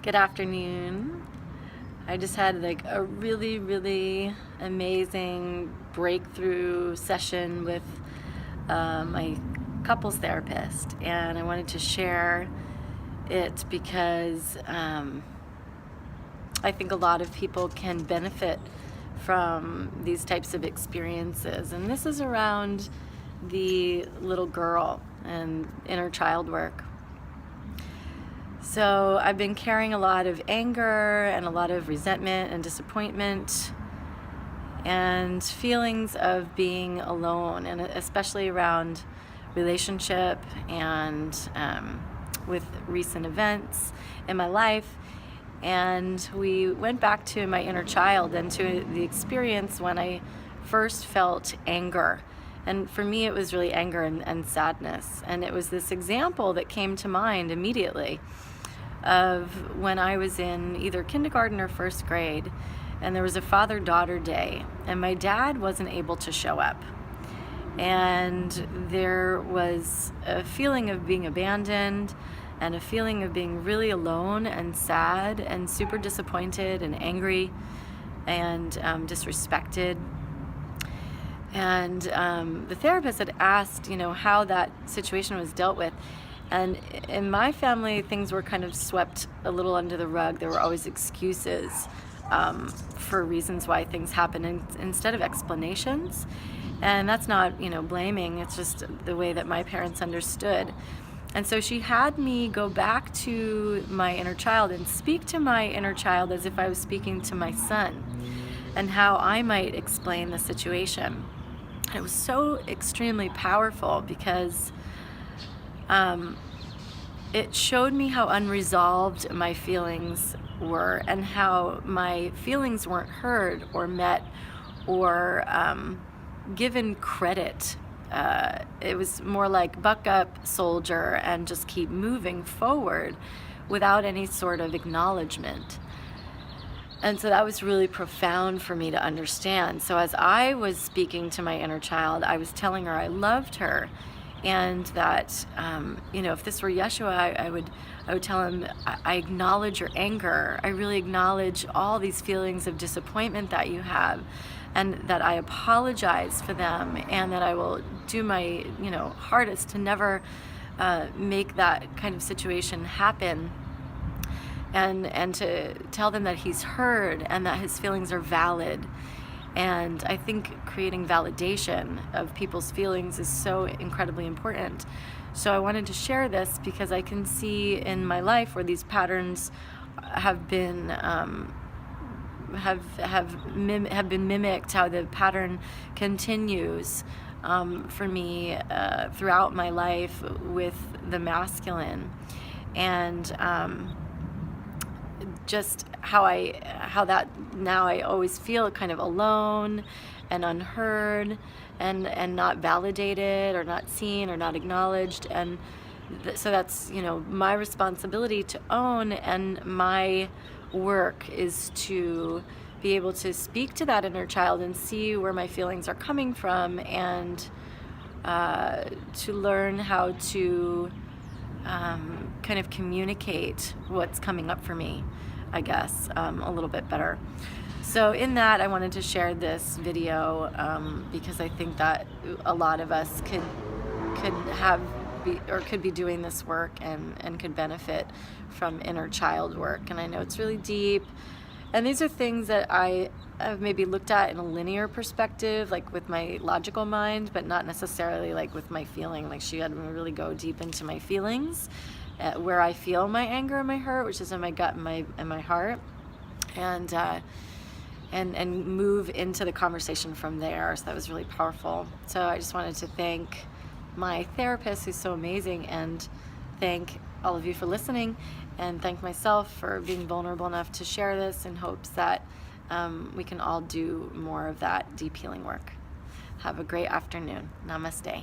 Good afternoon. I just had like a really amazing breakthrough session with my couples therapist, and I wanted to share it because I think a lot of people can benefit from these types of experiences, and this is around the little girl and inner child work. So I've been carrying a lot of anger and a lot of resentment and disappointment and feelings of being alone, and especially around relationship and with recent events in my life. And we went back to my inner child and to the experience when I first felt anger. And for me, it was really anger and sadness. And it was this example that came to mind immediately of when I was in either kindergarten or first grade, and there was a father-daughter day, and my dad wasn't able to show up. And there was a feeling of being abandoned and a feeling of being really alone and sad and super disappointed and angry and disrespected. And the therapist had asked, how that situation was dealt with. And in my family, things were kind of swept a little under the rug. There were always excuses for reasons why things happen instead of explanations. And that's not, blaming. It's just the way that my parents understood. And so she had me go back to my inner child and speak to my inner child as if I was speaking to my son, and how I might explain the situation. It was so extremely powerful because it showed me how unresolved my feelings were and how my feelings weren't heard or met or given credit. It was more like buck up, soldier, and just keep moving forward without any sort of acknowledgement. And so that was really profound for me to understand. So as I was speaking to my inner child, I was telling her I loved her, and that if this were Yeshua, I would tell him, I acknowledge your anger. I really acknowledge all these feelings of disappointment that you have, and that I apologize for them, and that I will do my hardest to never make that kind of situation happen. And to tell them that he's heard and that his feelings are valid. And I think creating validation of people's feelings is so incredibly important. So I wanted to share this because I can see in my life where these patterns have been have been mimicked, how the pattern continues for me throughout my life with the masculine, and just how that now I always feel kind of alone and unheard and not validated or not seen or not acknowledged. And so that's my responsibility to own, and my work is to be able to speak to that inner child and see where my feelings are coming from, and to learn how to kind of communicate what's coming up for me, I guess, a little bit better. So in that, I wanted to share this video because I think that a lot of us could be doing this work and could benefit from inner child work. And I know it's really deep, and these are things that I have maybe looked at in a linear perspective, like with my logical mind, but not necessarily like with my feeling. Like she had me really go deep into my feelings, where I feel my anger and my hurt, which is in my gut and my heart, and move into the conversation from there. So that was really powerful. So I just wanted to thank my therapist, who's so amazing, and thank all of you for listening, and thank myself for being vulnerable enough to share this in hopes that we can all do more of that deep healing work. Have a great afternoon. Namaste.